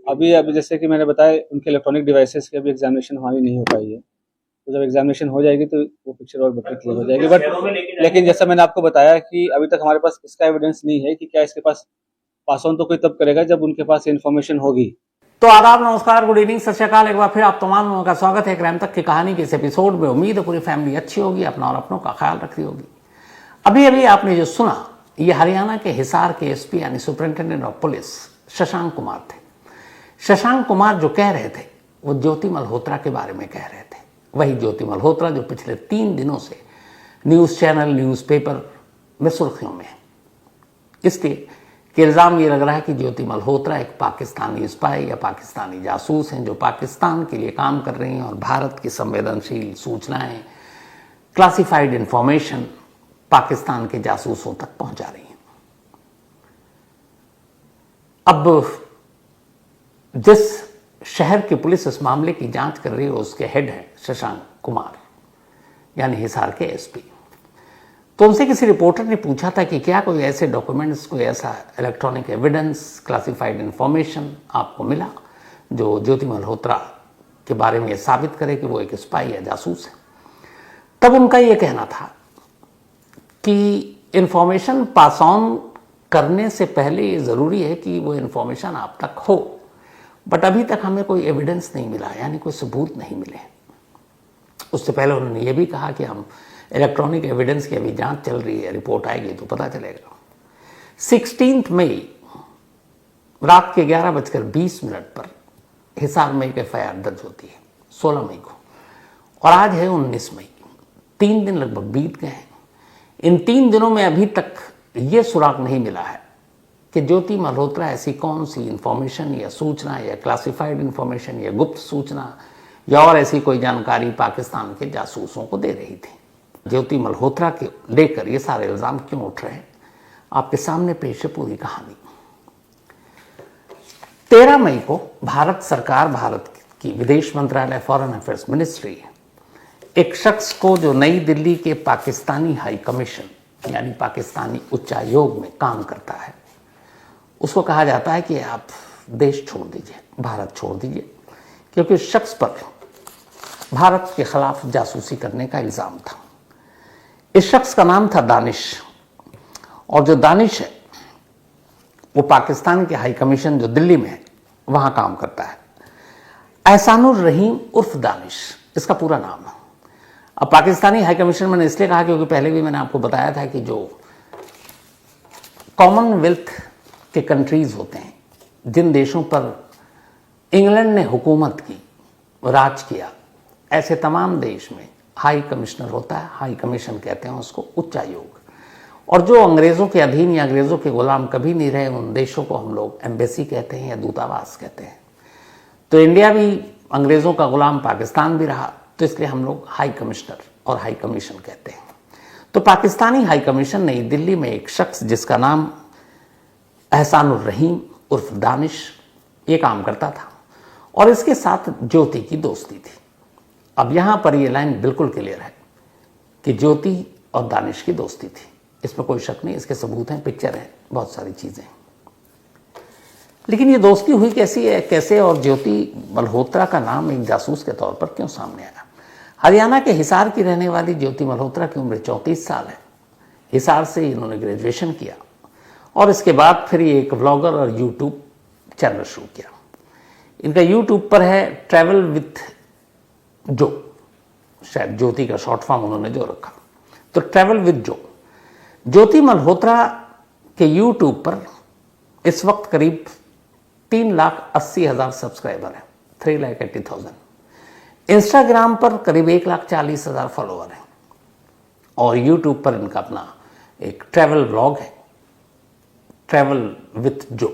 अभी अभी जैसे कि मैंने बताया, उनके इलेक्ट्रॉनिक डिवाइसेस की अभी एग्जामिनेशन हमारी नहीं हो पाई है। तो जब एग्जामिनेशन हो जाएगी तो वो पिक्चर और बेटर क्लियर हो जाएगी। बट लेकिन जैसा मैंने आपको बताया कि अभी तक हमारे पास इसका एविडेंस नहीं है कि क्या इसके पास पास ऑन तो कोई तब करेगा जब उनके पास इन्फॉर्मेशन होगी। तो आदाब, नमस्कार, गुड इवनिंग, सत श्री अकाल। एक बार फिर आप तमाम लोगों का स्वागत है क्राइम तक की कहानी के इस एपिसोड में। उम्मीद है पूरी फैमिली अच्छी होगी, अपना और अपनों का ख्याल रख रही होगी। अभी अभी आपने जो सुना, ये हरियाणा के हिसार के एसपी यानी superintendent of police Shashank Kumar थे। शशांक कुमार जो कह रहे थे वो ज्योति मल्होत्रा के बारे में कह रहे थे। वही ज्योति मल्होत्रा जो पिछले 3 दिनों से न्यूज चैनल, न्यूज़पेपर में सुर्खियों में है। इसलिए कि इल्ज़ाम ये लग रहा है कि ज्योति मल्होत्रा एक पाकिस्तानी स्पाई या पाकिस्तानी जासूस हैं जो पाकिस्तान के लिए काम कर रही हैं और भारत की संवेदनशील सूचनाएं, क्लासिफाइड इंफॉर्मेशन पाकिस्तान के जासूसों तक पहुंचा रही हैं। अब जिस शहर की पुलिस इस मामले की जांच कर रही है उसके हेड है शशांक कुमार यानी हिसार के एसपी। तो उनसे किसी रिपोर्टर ने पूछा था कि क्या कोई ऐसे डॉक्यूमेंट्स, कोई ऐसा इलेक्ट्रॉनिक एविडेंस, क्लासिफाइड इंफॉर्मेशन आपको मिला जो ज्योति मल्होत्रा के बारे में साबित करे कि वो एक स्पाई या जासूस है। तब उनका ये कहना था कि इंफॉर्मेशन पास ऑन करने से पहले ये ज़रूरी है कि वो इंफॉर्मेशन आप तक हो, बट अभी तक हमें कोई एविडेंस नहीं मिला, यानी कोई सबूत नहीं मिले। उससे पहले उन्होंने ये भी कहा कि हम इलेक्ट्रॉनिक एविडेंस की अभी जांच चल रही है, रिपोर्ट आएगी तो पता चलेगा। 16 मई रात के 11:20 पर हिसार में एक एफआईआर दर्ज होती है 16 मई को, और आज है 19 मई। 3 दिन लगभग बीत गए हैं। इन 3 दिनों में अभी तक ये सुराग नहीं मिला है कि ज्योति मल्होत्रा ऐसी कौन सी इंफॉर्मेशन या सूचना या क्लासिफाइड इंफॉर्मेशन या गुप्त सूचना या और ऐसी कोई जानकारी पाकिस्तान के जासूसों को दे रही थी। ज्योति मल्होत्रा के लेकर ये सारे इल्जाम क्यों उठ रहे हैं, आपके सामने पेश है पूरी कहानी। 13 मई को भारत सरकार, भारत की विदेश मंत्रालय, फॉरेन अफेयर्स मिनिस्ट्री, एक शख्स को जो नई दिल्ली के पाकिस्तानी हाई कमीशन यानी पाकिस्तानी उच्चायोग में काम करता है, उसको कहा जाता है कि आप देश छोड़ दीजिए, भारत छोड़ दीजिए, क्योंकि उस शख्स पर भारत के खिलाफ जासूसी करने का इल्जाम था। इस शख्स का नाम था दानिश, और जो दानिश है वो पाकिस्तान के हाई कमीशन जो दिल्ली में है वहां काम करता है। एहसानुर रहीम उर्फ दानिश इसका पूरा नाम है। अब पाकिस्तानी हाई कमीशन मैंने इसलिए कहा क्योंकि पहले भी मैंने आपको बताया था कि जो कॉमनवेल्थ के कंट्रीज होते हैं, जिन देशों पर इंग्लैंड ने हुकूमत की, राज किया, ऐसे तमाम देश में हाई कमिश्नर होता है। हाई कमीशन कहते हैं उसको, उच्चायोग। और जो अंग्रेज़ों के अधीन या अंग्रेज़ों के गुलाम कभी नहीं रहे, उन देशों को हम लोग एम्बेसी कहते हैं या दूतावास कहते हैं। तो इंडिया भी अंग्रेज़ों का गुलाम, पाकिस्तान भी रहा, तो इसलिए हम लोग हाई कमिश्नर और हाई कमीशन कहते हैं। तो पाकिस्तानी हाई कमीशन नई दिल्ली में एक शख्स जिसका नाम एहसानुर रहीम उर्फ दानिश ये काम करता था, और इसके साथ ज्योति की दोस्ती थी। अब यहां पर यह लाइन बिल्कुल क्लियर है कि ज्योति और दानिश की दोस्ती थी, इसमें कोई शक नहीं। इसके सबूत हैं, पिक्चर है, बहुत सारी चीजें। लेकिन ये दोस्ती हुई कैसी है, कैसे, और ज्योति मल्होत्रा का नाम एक जासूस के तौर पर क्यों सामने आया? हरियाणा के हिसार की रहने वाली ज्योति मल्होत्रा की उम्र 34 साल है। हिसार से इन्होंने ग्रेजुएशन किया और इसके बाद फिर ये एक व्लॉगर और यूट्यूब चैनल शुरू किया। इनका यूट्यूब पर है ट्रैवल विथ जो, शायद ज्योति का शॉर्ट फॉर्म उन्होंने जो रखा, तो ट्रैवल विद जो। ज्योति मल्होत्रा के यूट्यूब पर इस वक्त करीब 3,80,000 सब्सक्राइबर हैं, 3,80,000। इंस्टाग्राम पर करीब 1,40,000 फॉलोअर हैं, और यूट्यूब पर इनका अपना एक ट्रैवल ब्लॉग है, ट्रैवल विथ जो।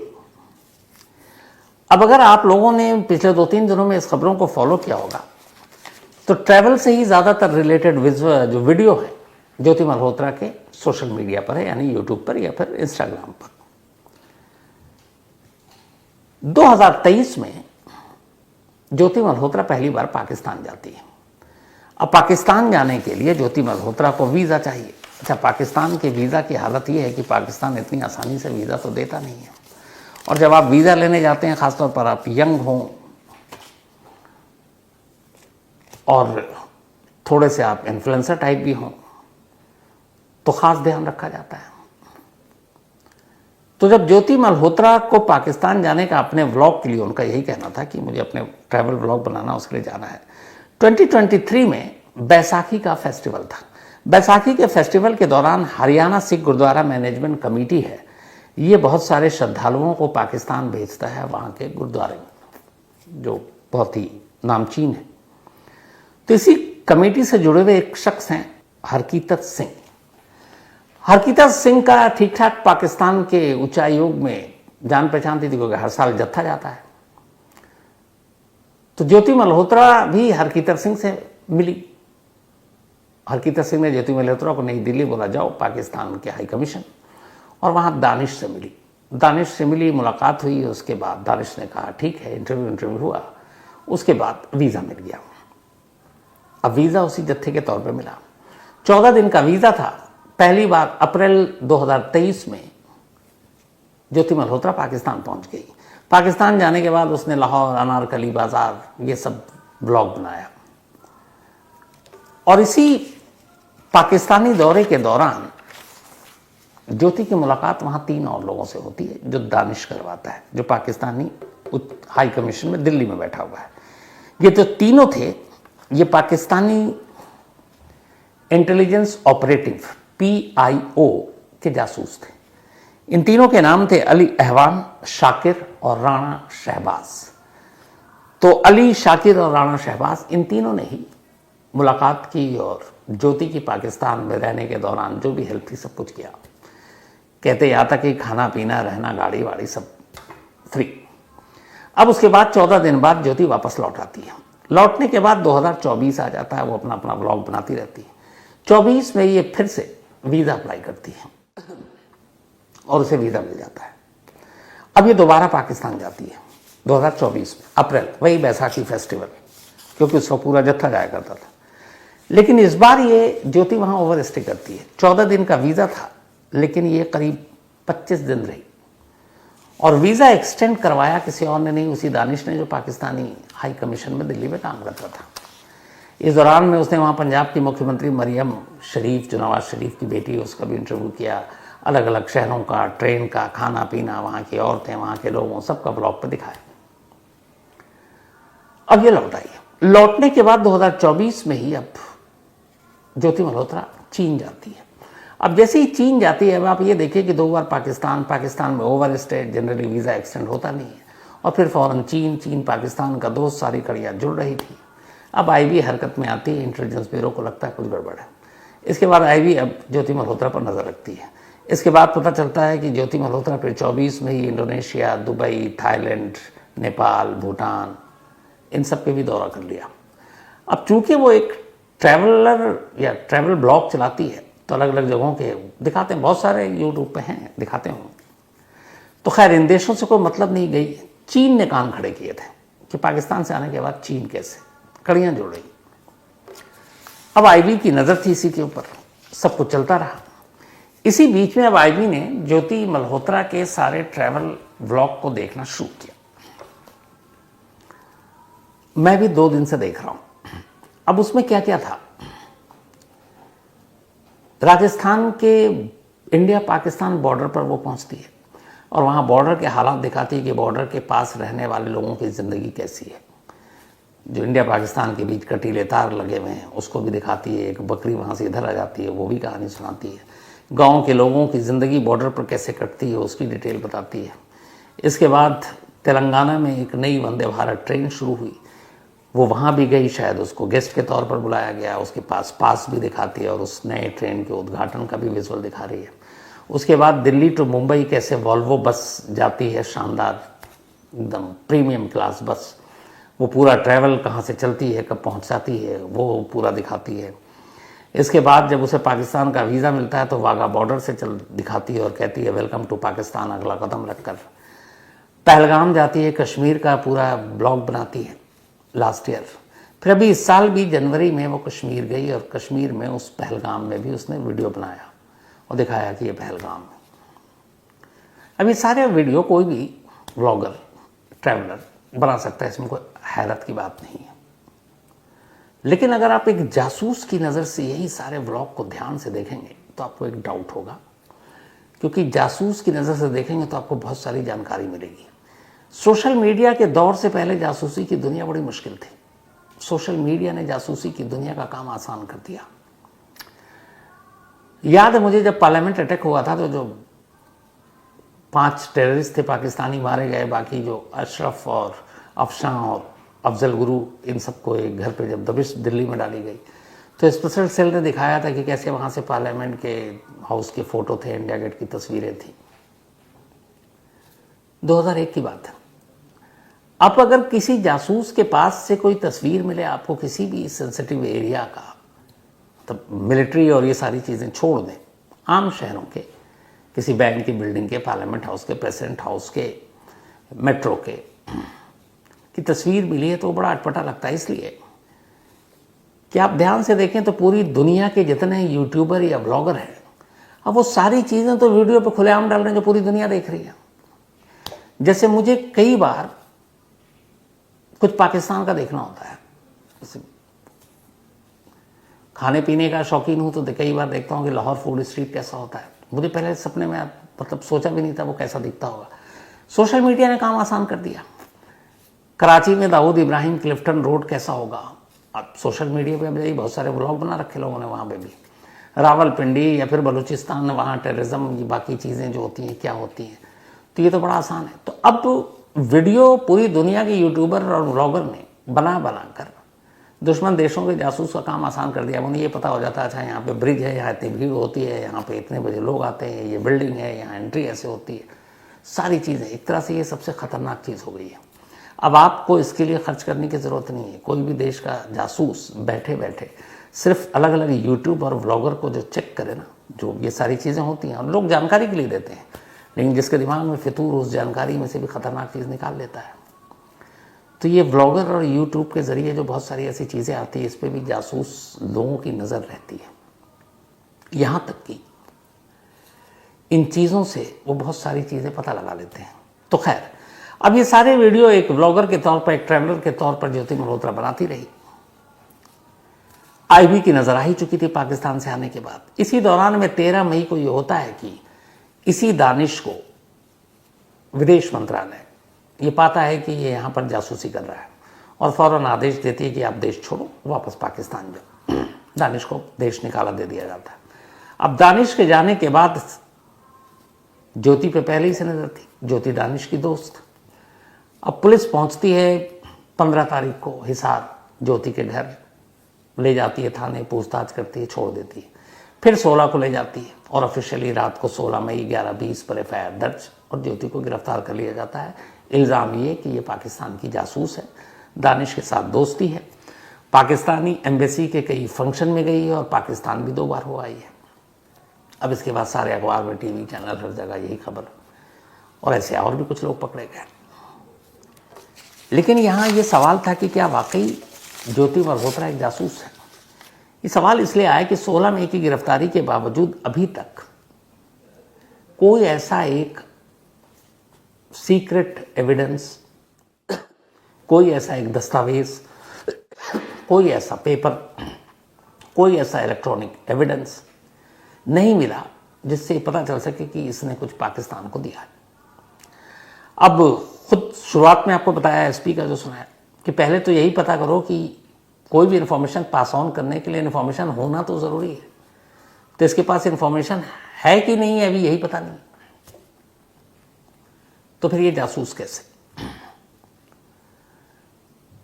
अब अगर आप लोगों ने पिछले 2-3 दिनों में इस खबरों को फॉलो किया होगा तो ट्रैवल से ही ज़्यादातर रिलेटेड जो वीडियो है ज्योति मल्होत्रा के सोशल मीडिया पर है, यानी यूट्यूब पर या फिर इंस्टाग्राम पर। 2023 में ज्योति मल्होत्रा पहली बार पाकिस्तान जाती है। अब पाकिस्तान जाने के लिए ज्योति मल्होत्रा को वीज़ा चाहिए। अच्छा, पाकिस्तान के वीज़ा की हालत ये है कि पाकिस्तान इतनी आसानी से वीज़ा तो देता नहीं है, और जब आप वीज़ा लेने जाते हैं, ख़ासतौर पर आप यंग हों और थोड़े से आप इन्फ्लुएंसर टाइप भी हों, तो ख़ास ध्यान रखा जाता है। तो जब ज्योति मल्होत्रा को पाकिस्तान जाने का, अपने व्लॉग के लिए उनका यही कहना था कि मुझे अपने ट्रैवल व्लॉग बनाना, उसके लिए जाना है, 2023 में बैसाखी का फेस्टिवल था। बैसाखी के फेस्टिवल के दौरान हरियाणा सिख गुरुद्वारा मैनेजमेंट कमेटी है, ये बहुत सारे श्रद्धालुओं को पाकिस्तान भेजता है, वहाँ के गुरुद्वारे में, जो बहुत ही नामचीन है। तो इसी कमेटी से जुड़े हुए एक शख्स हैं हरकीरत सिंह। हरकीरत सिंह का ठीक ठाक पाकिस्तान के उच्चायोग में जान पहचान थी, क्योंकि हर साल जत्था जाता है। तो ज्योति मल्होत्रा भी हरकीरत सिंह से मिली। हरकीरत सिंह ने ज्योति मल्होत्रा को नई दिल्ली बोला, जाओ पाकिस्तान के हाई कमीशन, और वहाँ दानिश से मिली। दानिश से मिली, मुलाकात हुई। उसके बाद दानिश ने कहा ठीक है, इंटरव्यू हुआ। उसके बाद वीज़ा मिल गया। अब वीज़ा उसी जत्थे के तौर पे मिला। 14 दिन का वीज़ा था। पहली बार अप्रैल 2023 में ज्योति मल्होत्रा पाकिस्तान पहुंच गई। पाकिस्तान जाने के बाद उसने लाहौर, अनारकली बाज़ार, ये सब ब्लॉग बनाया। और इसी पाकिस्तानी दौरे के दौरान ज्योति की मुलाकात वहाँ 3 और लोगों से होती है, जो दानिश करवाता है, जो पाकिस्तानी हाई कमीशन में दिल्ली में बैठा हुआ है। ये जो तीनों थे, ये पाकिस्तानी इंटेलिजेंस ऑपरेटिव PIO के जासूस थे। इन तीनों के नाम थे अली अहवान, शाकिर और राणा शहबाज। तो अली, शाकिर और राणा शहबाज, इन तीनों ने ही मुलाकात की और ज्योति की पाकिस्तान में रहने के दौरान जो भी हेल्प थी सब कुछ किया। कहते यहाँ तक कि खाना पीना, रहना, गाड़ी वाड़ी सब फ्री। अब उसके बाद 14 दिन बाद ज्योति वापस लौट आती है। लौटने के बाद 2024 आ जाता है, वो अपना अपना ब्लॉग बनाती रहती है। 24 में ये फिर से वीज़ा अप्लाई करती है और उसे वीज़ा मिल जाता है। अब ये दोबारा पाकिस्तान जाती है 2024 में अप्रैल, वही बैसाखी फेस्टिवल, क्योंकि उसका पूरा जत्था जाया करता था। लेकिन इस बार ये ज्योति वहाँ ओवर स्टे करती है। 14 दिन का वीज़ा था, लेकिन ये करीब 25 दिन रही और वीज़ा एक्सटेंड करवाया किसी और ने नहीं, उसी दानिश ने, जो पाकिस्तानी हाई कमीशन में दिल्ली में काम करता था। इस दौरान में उसने वहाँ पंजाब की मुख्यमंत्री मरियम शरीफ, जो नवाज शरीफ की बेटी है, उसका भी इंटरव्यू किया। अलग अलग शहरों का, ट्रेन का, खाना पीना, वहाँ की औरतें, वहाँ के लोगों, सबका ब्लॉग पर दिखाया। अब ये लौट आई है। लौटने के बाद 2024 में ही अब ज्योति मल्होत्रा चीन जाती है। अब जैसे ही चीन जाती है, अब आप ये देखिए कि 2 बार पाकिस्तान में over stay, generally visa extend होता नहीं है, और फिर फौरन चीन पाकिस्तान का दोस्त, सारी कड़ियाँ जुड़ रही थी। अब IB हरकत में आती है, इंटेलिजेंस ब्यूरो को लगता है कुछ गड़बड़ है। इसके बाद IB अब ज्योति मल्होत्रा पर नज़र रखती है। इसके बाद पता चलता है कि ज्योति मल्होत्रा फिर 24 में ही Indonesia, Dubai, Thailand, Nepal, Bhutan, इन सब पे भी दौरा कर लिया। अब चूंकि वो एक ट्रैवलर या ट्रैवल ब्लॉग चलाती है, तो अलग अलग जगहों के दिखाते हैं, बहुत सारे यूट्यूब पे हैं, दिखाते हों। तो खैर इन देशों से कोई मतलब नहीं गई। चीन ने कान खड़े किए थे कि पाकिस्तान से आने के बाद चीन कैसे, कड़ियाँ जुड़ रही। अब IB की नज़र थी इसी के ऊपर, सब कुछ चलता रहा। इसी बीच में अब IB ने ज्योति मल्होत्रा के सारे ट्रैवल व्लॉग को देखना शुरू किया। मैं भी 2 दिन से देख रहा हूं। अब उसमें क्या क्या था, राजस्थान के इंडिया पाकिस्तान बॉर्डर पर वो पहुंचती है और वहाँ बॉर्डर के हालात दिखाती है कि बॉर्डर के पास रहने वाले लोगों की ज़िंदगी कैसी है। जो इंडिया पाकिस्तान के बीच कटीले तार लगे हुए हैं उसको भी दिखाती है। एक बकरी वहाँ से इधर आ जाती है, वो भी कहानी सुनाती है। गाँव के लोगों की ज़िंदगी बॉर्डर पर कैसे कटती है उसकी डिटेल बताती है। इसके बाद तेलंगाना में एक नई वंदे भारत ट्रेन शुरू हुई, वो वहाँ भी गई, शायद उसको गेस्ट के तौर पर बुलाया गया। उसके पास भी दिखाती है और उस नए ट्रेन के उद्घाटन का भी विजुअल दिखा रही है। उसके बाद दिल्ली टू मुंबई कैसे वॉल्वो बस जाती है, शानदार एकदम प्रीमियम क्लास बस, वो पूरा ट्रैवल कहाँ से चलती है, कब पहुँच जाती है, वो पूरा दिखाती है। इसके बाद जब उसे पाकिस्तान का वीज़ा मिलता है तो वाघा बॉर्डर से दिखाती है और कहती है वेलकम टू पाकिस्तान, अगला कदम रखकर पहलगाम जाती है, कश्मीर का पूरा ब्लॉग बनाती है लास्ट ईयर। फिर अभी इस साल भी जनवरी में वो कश्मीर गई और कश्मीर में उस पहलगाम में भी उसने वीडियो बनाया और दिखाया कि ये पहलगाम है। अब ये सारे वीडियो कोई भी व्लॉगर, ट्रैवलर बना सकता है, इसमें कोई हैरत की बात नहीं है। लेकिन अगर आप एक जासूस की नज़र से यही सारे व्लॉग को ध्यान से देखेंगे तो आपको एक डाउट होगा, क्योंकि जासूस की नज़र से देखेंगे तो आपको बहुत सारी जानकारी मिलेगी। सोशल मीडिया के दौर से पहले जासूसी की दुनिया बड़ी मुश्किल थी। सोशल मीडिया ने जासूसी की दुनिया का काम आसान कर दिया। याद है मुझे, जब पार्लियामेंट अटैक हुआ था तो जो 5 टेररिस्ट थे पाकिस्तानी मारे गए, बाकी जो अशरफ और अफशां और अफजल गुरु, इन सबको एक घर पे जब दबिश दिल्ली में डाली गई तो स्पेशल सेल ने दिखाया था कि कैसे वहाँ से पार्लियामेंट के हाउस के फ़ोटो थे, इंडिया गेट की तस्वीरें थी। 2001 की बात है। अब अगर किसी जासूस के पास से कोई तस्वीर मिले आपको किसी भी सेंसिटिव एरिया का, तब मिलिट्री और ये सारी चीज़ें छोड़ दें, आम शहरों के किसी बैंक की बिल्डिंग के, पार्लियामेंट हाउस के, प्रेसिडेंट हाउस के, मेट्रो के की तस्वीर मिली है तो बड़ा अटपटा लगता है। इसलिए कि आप ध्यान से देखें तो पूरी दुनिया के जितने यूट्यूबर या ब्लॉगर हैं, अब वो सारी चीज़ें तो वीडियो पे खुलेआम डाल रहे हैं जो पूरी दुनिया देख रही है। जैसे मुझे कई बार कुछ पाकिस्तान का देखना होता है, जैसे खाने पीने का शौकीन हूँ तो कई बार देखता हूँ कि लाहौर फूड स्ट्रीट कैसा होता है। मुझे पहले सपने में मतलब सोचा भी नहीं था वो कैसा दिखता होगा। सोशल मीडिया ने काम आसान कर दिया। कराची में दाऊद इब्राहिम क्लिफ्टन रोड कैसा होगा, अब सोशल मीडिया पे अब बहुत सारे ब्लॉग बना रखे लोगों ने वहाँ पे भी। रावलपिंडी या फिर बलूचिस्तान, वहाँ टेररिज्म, ये बाकी चीज़ें जो होती हैं क्या होती हैं, तो ये तो बड़ा आसान है। तो अब वीडियो पूरी दुनिया के यूट्यूबर और ब्लॉगर ने बना कर दुश्मन देशों के जासूस का काम आसान कर दिया। उन्हें ये पता हो जाता है अच्छा यहाँ पे ब्रिज है, यहाँ इतनी भीड़ होती है, यहाँ पे इतने बजे लोग आते हैं, ये बिल्डिंग है, यहाँ एंट्री ऐसे होती है, सारी चीज़ें। एक तरह से ये सबसे ख़तरनाक चीज़ हो गई है। अब आपको इसके लिए खर्च करने की ज़रूरत नहीं है। कोई भी देश का जासूस बैठे बैठे सिर्फ अलग अलग यूट्यूब और व्लॉगर को जो चेक करे ना, जो ये सारी चीज़ें होती हैं, और लोग जानकारी के लिए देते हैं, लेकिन जिसके दिमाग में फितूर उस जानकारी में से भी ख़तरनाक चीज़ निकाल लेता है। तो ये व्लॉगर और यूट्यूब के ज़रिए जो बहुत सारी ऐसी चीज़ें आती है, इस पर भी जासूस लोगों की नज़र रहती है। यहाँ तक कि इन चीज़ों से वो बहुत सारी चीज़ें पता लगा लेते हैं। तो खैर, अब ये सारे वीडियो एक व्लॉगर के तौर पर, एक ट्रैवलर के तौर पर ज्योति मल्होत्रा बनाती रही। आईबी की नज़र आ ही चुकी थी पाकिस्तान से आने के बाद। इसी दौरान में 13 मई को ये होता है कि इसी दानिश को विदेश मंत्रालय ये पाता है कि ये यहाँ पर जासूसी कर रहा है और फ़ौरन आदेश देती है कि आप देश छोड़ो, वापस पाकिस्तान जाओ। दानिश को देश निकाला दे दिया जाता है। अब दानिश के जाने के बाद ज्योति पे पहले ही से नज़र थी, ज्योति दानिश की दोस्त। अब पुलिस पहुँचती है 15 तारीख को हिसार, ज्योति के घर ले जाती है, थाने पूछताछ करती है, छोड़ देती है। फिर 16 को ले जाती है और ऑफिशियली रात को 16 मई 11:20 पर FIR दर्ज और ज्योति को गिरफ्तार कर लिया जाता है। इल्ज़ाम ये कि ये पाकिस्तान की जासूस है, दानिश के साथ दोस्ती है, पाकिस्तानी एम्बेसी के कई फंक्शन में गई है और पाकिस्तान भी 2 बार हो आई है। अब इसके बाद सारे अखबार में, टीवी चैनल, हर जगह यही खबर, और ऐसे और भी कुछ लोग पकड़े गए। लेकिन यहाँ ये सवाल था कि क्या वाकई ज्योति मल्होत्रा एक जासूस है। ये सवाल इसलिए आया कि 16 मई की गिरफ्तारी के बावजूद अभी तक कोई ऐसा एक सीक्रेट एविडेंस, कोई ऐसा एक दस्तावेज, कोई ऐसा पेपर, कोई ऐसा इलेक्ट्रॉनिक एविडेंस नहीं मिला जिससे पता चल सके कि इसने कुछ पाकिस्तान को दिया है। अब खुद शुरुआत में आपको बताया एसपी का जो सुना है कि पहले तो यही पता करो कि कोई भी इन्फॉर्मेशन पास ऑन करने के लिए इन्फॉर्मेशन होना तो ज़रूरी है। तो इसके पास इन्फॉर्मेशन है कि नहीं है अभी यही पता नहीं, तो फिर ये जासूस कैसे।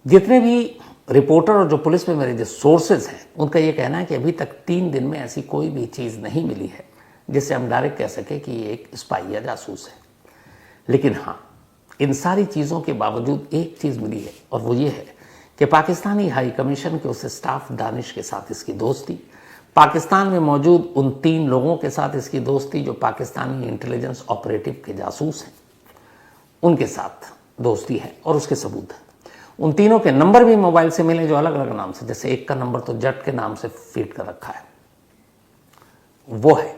जितने भी रिपोर्टर और जो पुलिस में मेरे जो सोर्सेज हैं उनका ये कहना है कि अभी तक 3 दिन में ऐसी कोई भी चीज़ नहीं मिली है जिससे हम डायरेक्ट कह सके कि ये एक स्पाई या जासूस है। लेकिन हाँ, इन सारी चीज़ों के बावजूद एक चीज़ मिली है और वो ये है कि पाकिस्तानी हाई कमीशन के उस स्टाफ दानिश के साथ इसकी दोस्ती, पाकिस्तान में मौजूद उन 3 लोगों के साथ इसकी दोस्ती जो पाकिस्तानी इंटेलिजेंस ऑपरेटिव के जासूस हैं, उनके साथ दोस्ती है और उसके सबूत हैं। उन तीनों के नंबर भी मोबाइल से मिले जो अलग अलग नाम से, जैसे एक का नंबर तो जट के नाम से फीड कर रखा है, वो है।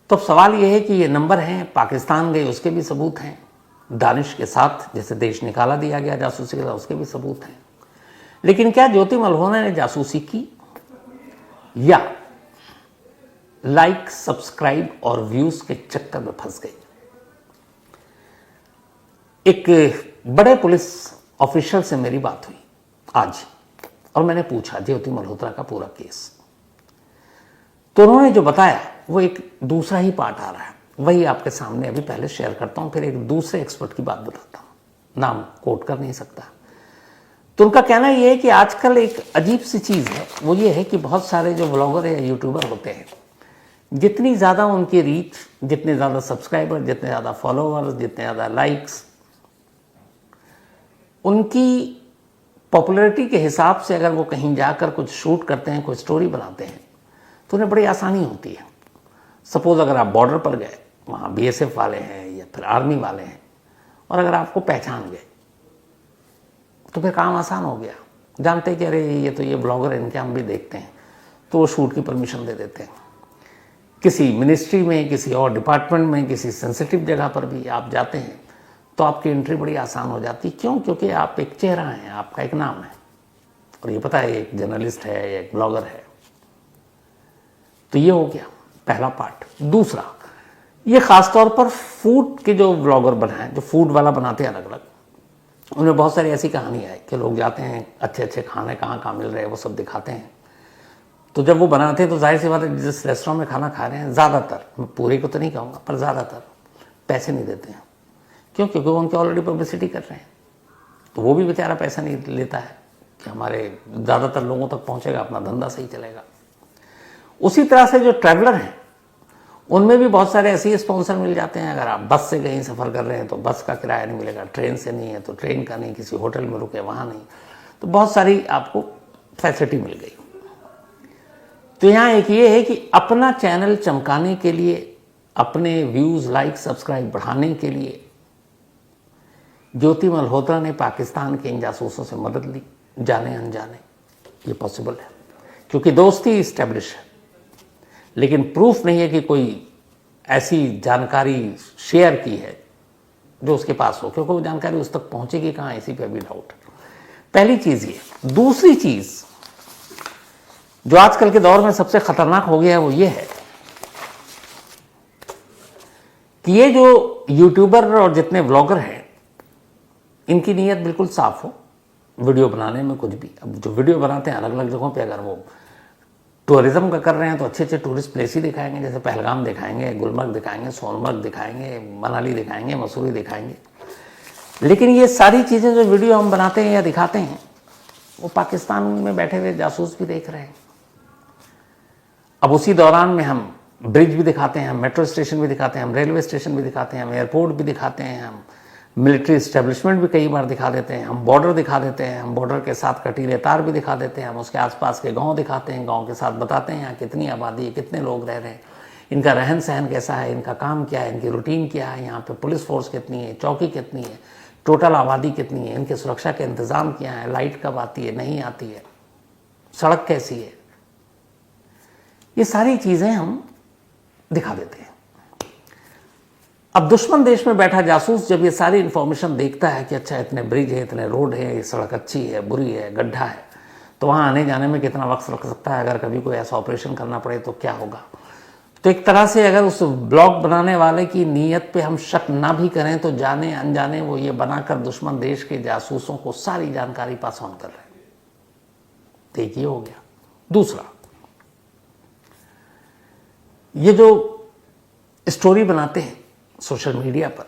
तो अब सवाल यह है कि ये नंबर हैं, पाकिस्तान गए उसके भी सबूत हैं, दानिश के साथ जैसे देश निकाला दिया गया जासूसी के साथ, उसके भी सबूत हैं। लेकिन क्या ज्योति मल्होत्रा ने जासूसी की, या लाइक, सब्सक्राइब और व्यूज के चक्कर में फंस गई? एक बड़े पुलिस ऑफिसर से मेरी बात हुई आज, और मैंने पूछा ज्योति मल्होत्रा का पूरा केस, तो उन्होंने जो बताया वो एक दूसरा ही पार्ट आ रहा है, वही आपके सामने अभी पहले शेयर करता हूं, फिर एक दूसरे एक्सपर्ट की बात बताता हूं, नाम कोट कर नहीं सकता। तो उनका कहना यह है कि आजकल एक अजीब सी चीज़ है, वो ये है कि बहुत सारे जो ब्लॉगर या यूट्यूबर होते हैं, जितनी ज़्यादा उनकी रीच, जितने ज़्यादा सब्सक्राइबर, जितने ज़्यादा फॉलोअर्स, जितने ज़्यादा लाइक्स, उनकी पॉपुलैरिटी के हिसाब से अगर वो कहीं जाकर कुछ शूट करते हैं, कोई स्टोरी बनाते हैं, तो उन्हें बड़ी आसानी होती है। सपोज अगर आप बॉर्डर पर गए, वहाँ बीएसएफ वाले हैं या फिर आर्मी वाले हैं, और अगर आपको पहचान गए तो फिर काम आसान हो गया। जानते कि अरे ये ब्लॉगर है, इनके हम भी देखते हैं, तो वो शूट की परमिशन दे देते हैं। किसी मिनिस्ट्री में, किसी और डिपार्टमेंट में, किसी सेंसिटिव जगह पर भी आप जाते हैं तो आपकी एंट्री बड़ी आसान हो जाती है। क्यों? क्योंकि आप एक चेहरा हैं, आपका एक नाम है, और ये पता है एक जर्नलिस्ट है, एक ब्लॉगर है। तो ये हो गया पहला पार्ट। दूसरा, ये खासतौर पर फूड के जो ब्लॉगर बनाए, जो फूड वाला बनाते हैं अलग अलग, उनमें बहुत सारी ऐसी कहानियाँ है कि लोग जाते हैं, अच्छे अच्छे खाने कहाँ कहाँ मिल रहे हैं वो सब दिखाते हैं। तो जब वो बनाते हैं तो जाहिर सी बात है, जिस रेस्टोरेंट में खाना खा रहे हैं, ज़्यादातर, मैं पूरे को तो नहीं कहूँगा, पर ज़्यादातर पैसे नहीं देते हैं। क्यों? क्योंकि वो उनकी ऑलरेडी पब्लिसिटी कर रहे हैं, तो वो भी बेचारा पैसा नहीं लेता है कि हमारे ज़्यादातर लोगों तक पहुँचेगा, अपना धंधा सही चलेगा। उसी तरह से जो ट्रैवलर हैं, उनमें भी बहुत सारे ऐसे स्पॉन्सर मिल जाते हैं। अगर आप बस से कहीं सफ़र कर रहे हैं तो बस का किराया नहीं मिलेगा, ट्रेन से नहीं है तो ट्रेन का नहीं, किसी होटल में रुके वहाँ नहीं, तो बहुत सारी आपको फैसिलिटी मिल गई। तो यहाँ एक ये है कि अपना चैनल चमकाने के लिए, अपने व्यूज़, लाइक, सब्सक्राइब बढ़ाने के लिए ज्योति मल्होत्रा ने पाकिस्तान के इन जासूसों से मदद ली, जाने अनजाने। ये पॉसिबल है क्योंकि दोस्ती इस्टेब्लिश है, लेकिन प्रूफ नहीं है कि कोई ऐसी जानकारी शेयर की है जो उसके पास हो, क्योंकि वो जानकारी उस तक पहुंचेगी कहाँ, इसी पे भी डाउट है। पहली चीज ये। दूसरी चीज जो आजकल के दौर में सबसे खतरनाक हो गया है वो ये है कि ये जो यूट्यूबर और जितने ब्लॉगर हैं, इनकी नीयत बिल्कुल साफ हो वीडियो बनाने में कुछ भी। अब जो वीडियो बनाते हैं अलग अलग जगहों पे, अगर वो टूरिज्म का कर रहे हैं तो अच्छे अच्छे टूरिस्ट प्लेस ही दिखाएंगे, जैसे पहलगाम दिखाएंगे, गुलमर्ग दिखाएंगे, सोनमर्ग दिखाएंगे, मनाली दिखाएंगे, मसूरी दिखाएंगे। लेकिन ये सारी चीज़ें जो वीडियो हम बनाते हैं या दिखाते हैं, वो पाकिस्तान में बैठे हुए जासूस भी देख रहे हैं। अब उसी दौरान में हम ब्रिज भी दिखाते हैं, हम मेट्रो स्टेशन भी दिखाते हैं, हम रेलवे स्टेशन भी दिखाते हैं, हम एयरपोर्ट भी दिखाते हैं, हम मिलिट्री इस्टेब्लिशमेंट भी कई बार दिखा देते हैं, हम बॉर्डर दिखा देते हैं, हम बॉर्डर के साथ कटीले तार भी दिखा देते हैं, हम उसके आसपास के गांव दिखाते हैं, गांव के साथ बताते हैं यहाँ कितनी आबादी है, कितने लोग रह रहे हैं, इनका रहन सहन कैसा है, इनका काम क्या है, इनकी रूटीन क्या है, यहाँ पे पुलिस फोर्स कितनी है, चौकी कितनी है, टोटल आबादी कितनी है, इनके सुरक्षा के इंतज़ाम क्या है, लाइट कब आती है, नहीं आती है, सड़क कैसी है, ये सारी चीज़ें हम दिखा देते हैं। अब दुश्मन देश में बैठा जासूस जब ये सारी इंफॉर्मेशन देखता है कि अच्छा इतने ब्रिज है, इतने रोड है, ये सड़क अच्छी है, बुरी है, गड्ढा है, तो वहाँ आने जाने में कितना वक्त लग सकता है, अगर कभी कोई ऐसा ऑपरेशन करना पड़े तो क्या होगा। तो एक तरह से अगर उस ब्लॉग बनाने वाले की नीयत पे हम शक ना भी करें तो जाने अनजाने वो ये बनाकर दुश्मन देश के जासूसों को सारी जानकारी पास ऑन कर रहे हैं। तो एक ये हो गया। दूसरा, ये जो स्टोरी बनाते हैं सोशल मीडिया पर,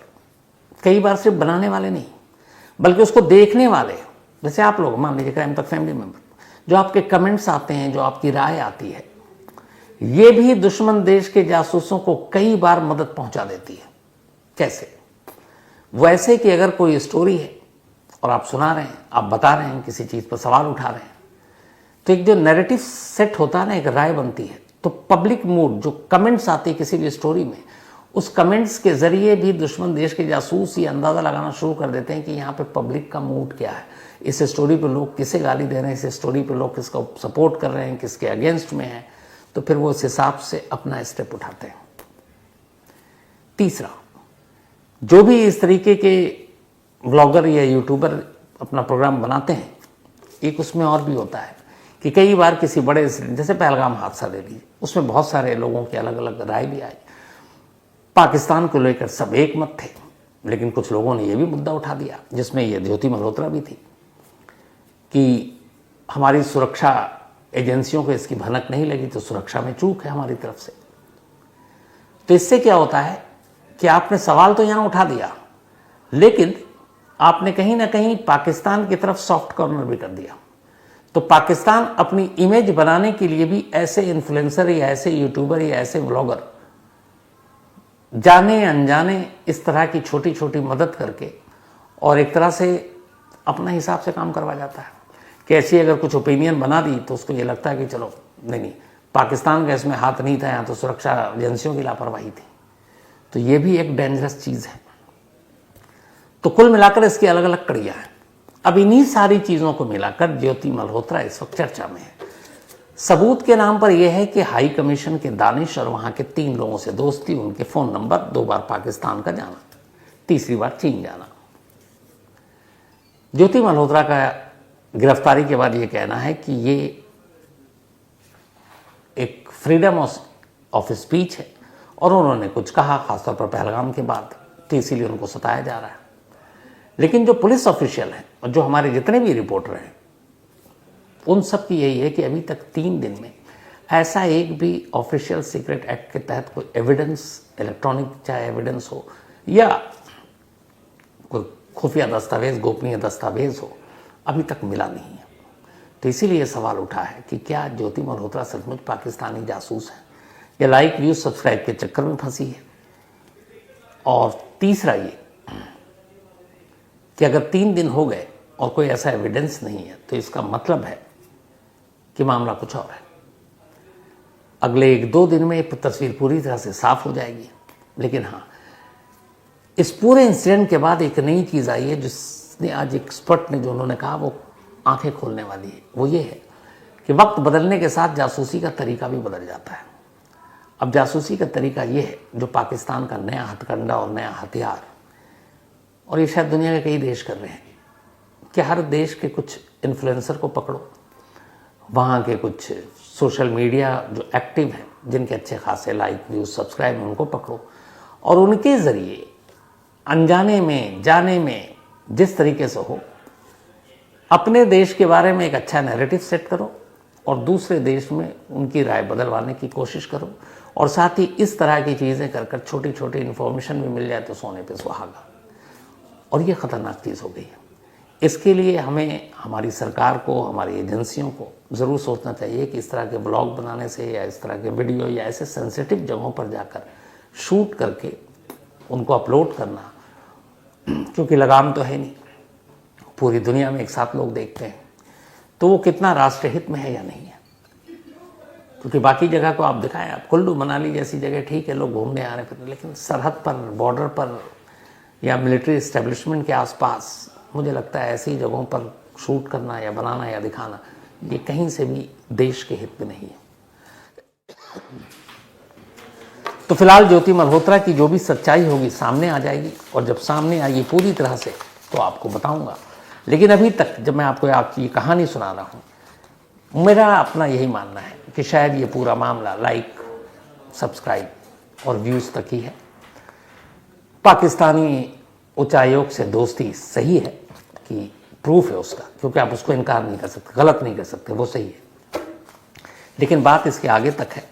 कई बार सिर्फ बनाने वाले नहीं बल्कि उसको देखने वाले, जैसे आप लोग मान लीजिए क्राइम तक फैमिली मेंबर, जो आपके कमेंट्स आते हैं, जो आपकी राय आती है, ये भी दुश्मन देश के जासूसों को कई बार मदद पहुंचा देती है। कैसे? वैसे कि अगर कोई स्टोरी है और आप सुना रहे हैं, आप बता रहे हैं, किसी चीज़ पर सवाल उठा रहे हैं, तो एक जो नैरेटिव सेट होता है ना, एक राय बनती है, तो पब्लिक मूड, जो कमेंट्स आते हैं किसी भी स्टोरी में, उस कमेंट्स के जरिए भी दुश्मन देश के जासूस ये अंदाज़ा लगाना शुरू कर देते हैं कि यहाँ पे पब्लिक का मूड क्या है, इस स्टोरी पे लोग किसे गाली दे रहे हैं, इस स्टोरी पे लोग किसको सपोर्ट कर रहे हैं, किसके अगेंस्ट में हैं, तो फिर वो इस हिसाब से अपना स्टेप उठाते हैं। तीसरा, जो भी इस तरीके के ब्लॉगर या यूट्यूबर अपना प्रोग्राम बनाते हैं, एक उसमें और भी होता है कि कई बार किसी बड़े जैसे पहलगाम हादसा ले लीजिए, उसमें बहुत सारे लोगों की अलग अलग राय भी आई। पाकिस्तान को लेकर सब एक मत थे, लेकिन कुछ लोगों ने यह भी मुद्दा उठा दिया, जिसमें ये ज्योति मल्होत्रा भी थी, कि हमारी सुरक्षा एजेंसियों को इसकी भनक नहीं लगी तो सुरक्षा में चूक है हमारी तरफ से। तो इससे क्या होता है कि आपने सवाल तो यहां उठा दिया, लेकिन आपने कहीं ना कहीं पाकिस्तान की तरफ सॉफ्ट कॉर्नर भी कर दिया। तो पाकिस्तान अपनी इमेज बनाने के लिए भी ऐसे इन्फ्लुएंसर या ऐसे यूट्यूबर या ऐसे ब्लॉगर जाने अनजाने इस तरह की छोटी छोटी मदद करके और एक तरह से अपना हिसाब से काम करवा जाता है कि ऐसी अगर कुछ ओपिनियन बना दी तो उसको ये लगता है कि चलो नहीं, पाकिस्तान का इसमें हाथ नहीं था, यहाँ तो सुरक्षा एजेंसियों की लापरवाही थी। तो ये भी एक डेंजरस चीज़ है। तो कुल मिलाकर इसकी अलग अलग कड़ियाँ हैं। अब इन्हीं सारी चीज़ों को मिलाकर ज्योति मल्होत्रा इस वक्त चर्चा में है। सबूत के नाम पर यह है कि हाई कमीशन के दानिश और वहाँ के 3 लोगों से दोस्ती, उनके फ़ोन नंबर, 2 बार पाकिस्तान का जाना, तीसरी बार चीन जाना। ज्योति मल्होत्रा का गिरफ्तारी के बाद ये कहना है कि ये एक फ्रीडम ऑफ स्पीच है और उन्होंने कुछ कहा, खासतौर पर पहलगाम के बाद, तो इसीलिए उनको सताया जा रहा है। लेकिन जो पुलिस ऑफिशियल हैं और जो हमारे जितने भी रिपोर्टर हैं, उन सब की यही है कि अभी तक 3 दिन में ऐसा एक भी ऑफिशियल सीक्रेट एक्ट के तहत कोई एविडेंस, इलेक्ट्रॉनिक चाहे एविडेंस हो या कोई खुफिया दस्तावेज, गोपनीय दस्तावेज हो, अभी तक मिला नहीं है। तो इसीलिए सवाल उठा है कि क्या ज्योति मल्होत्रा सचमुच पाकिस्तानी जासूस है या लाइक, व्यूज, सब्सक्राइब के चक्कर में फंसी है। और तीसरा ये कि अगर 3 दिन हो गए और कोई ऐसा एविडेंस नहीं है तो इसका मतलब है कि मामला कुछ और है। अगले 1-2 दिन में तस्वीर पूरी तरह से साफ हो जाएगी। लेकिन हाँ, इस पूरे इंसिडेंट के बाद एक नई चीज़ आई है जिसने आज एक्सपर्ट ने जो उन्होंने कहा वो आंखें खोलने वाली है। वो ये है कि वक्त बदलने के साथ जासूसी का तरीका भी बदल जाता है। अब जासूसी का तरीका ये है जो पाकिस्तान का नया हथकंडा और नया हथियार, और ये शायद दुनिया के कई देश कर रहे हैं, कि हर देश के कुछ इन्फ्लुएंसर को पकड़ो, वहाँ के कुछ सोशल मीडिया जो एक्टिव हैं, जिनके अच्छे खासे लाइक, व्यूज, सब्सक्राइब हैं, उनको पकड़ो और उनके ज़रिए अनजाने में, जाने में, जिस तरीके से हो, अपने देश के बारे में एक अच्छा नैरेटिव सेट करो और दूसरे देश में उनकी राय बदलवाने की कोशिश करो। और साथ ही इस तरह की चीज़ें कर कर छोटी छोटी इन्फॉर्मेशन भी मिल जाए तो सोने पे सुहागा। और ये ख़तरनाक चीज़ हो गई है। इसके लिए हमें, हमारी सरकार को, हमारी एजेंसियों को ज़रूर सोचना चाहिए कि इस तरह के ब्लॉग बनाने से या इस तरह के वीडियो या ऐसे सेंसिटिव जगहों पर जाकर शूट करके उनको अपलोड करना, क्योंकि लगाम तो है नहीं, पूरी दुनिया में एक साथ लोग देखते हैं, तो वो कितना राष्ट्रहित में है या नहीं है। क्योंकि बाकी जगह को आप दिखाएं, आप कुल्लू मनाली जैसी जगह ठीक है, लोग घूमने आ रहे हैं, लेकिन सरहद पर, बॉर्डर पर या मिलिट्री इस्टेब्लिशमेंट के आसपास, मुझे लगता है ऐसी जगहों पर शूट करना या बनाना या दिखाना, ये कहीं से भी देश के हित में नहीं है। तो फिलहाल ज्योति मल्होत्रा की जो भी सच्चाई होगी सामने आ जाएगी, और जब सामने आएगी पूरी तरह से तो आपको बताऊंगा। लेकिन अभी तक जब मैं आपको आपकी कहानी सुना रहा हूँ, मेरा अपना यही मानना है कि शायद ये पूरा मामला लाइक, सब्सक्राइब और व्यूज़ तक ही है। पाकिस्तानी उच्चायोग से दोस्ती सही है कि प्रूफ है उसका, क्योंकि आप उसको इनकार नहीं कर सकते, गलत नहीं कर सकते, वो सही है। लेकिन बात इसके आगे तक है।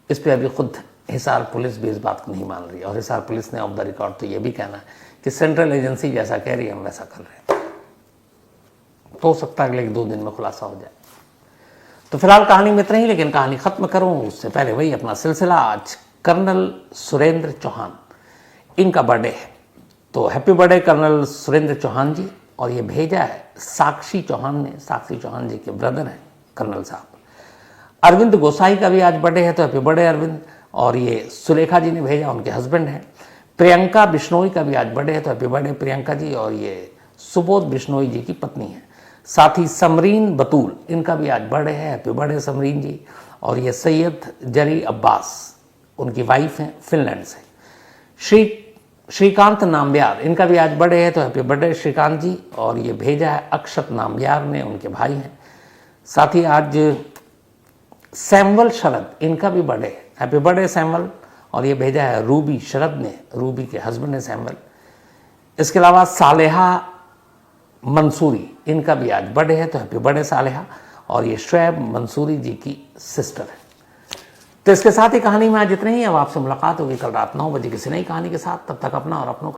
इस पर अभी खुद हिसार पुलिस भी इस बात को नहीं मान रही है, और हिसार पुलिस ने ऑफ द रिकॉर्ड तो ये भी कहना है कि सेंट्रल एजेंसी जैसा कह रही है हम वैसा कर रहे हैं। तो हो सकता है अगले 1-2 दिन में खुलासा हो जाए। तो फिलहाल कहानी में इतना ही, लेकिन कहानी खत्म करूँ उससे पहले वही अपना सिलसिला। आज कर्नल सुरेंद्र चौहान, इनका बर्थडे है, तो happy birthday colonel Surendra Chauhan ji. और ये भेजा है साक्षी चौहान ने, साक्षी चौहान जी के ब्रदर हैं कर्नल साहब। अरविंद गोसाई का भी आज बर्थडे है, तो हैप्पी बर्थडे अरविंद। और ये सुलेखा जी ने भेजा, उनके हस्बैंड हैं। प्रियंका बिश्नोई का भी आज बर्थडे है, तो हैप्पी बर्थडे प्रियंका जी। और ये सुबोध बिश्नोई जी की पत्नी है। साथ ही समरीन बतूल, इनका भी आज बर्थडे है, हैप्पी बर्थडे समरीन जी। और ये सैयद जरी अब्बास, उनकी वाइफ हैं, फिनलैंड से। श्री श्रीकांत नाम्यार, इनका भी आज बर्थडे है, तो हैप्पी बर्थडे श्रीकांत जी। और ये भेजा है अक्षत नाम्यार ने, उनके भाई हैं। साथ ही आज सैमुअल शरद, इनका भी बर्थडे है, हैप्पी बर्थडे सैमुअल। और ये भेजा है रूबी शरद ने, रूबी के हस्बैंड है सैमुअल। इसके अलावा सालेहा मंसूरी, इनका भी आज बर्थडे है, तो हैप्पी बर्थडे सालेहा। और ये शुएब मंसूरी जी की सिस्टर है। तो इसके साथ ही कहानी में आज इतना ही। अब आपसे मुलाकात होगी कल रात 9 बजे किसी नई कहानी के साथ। तब तक अपना और अपनों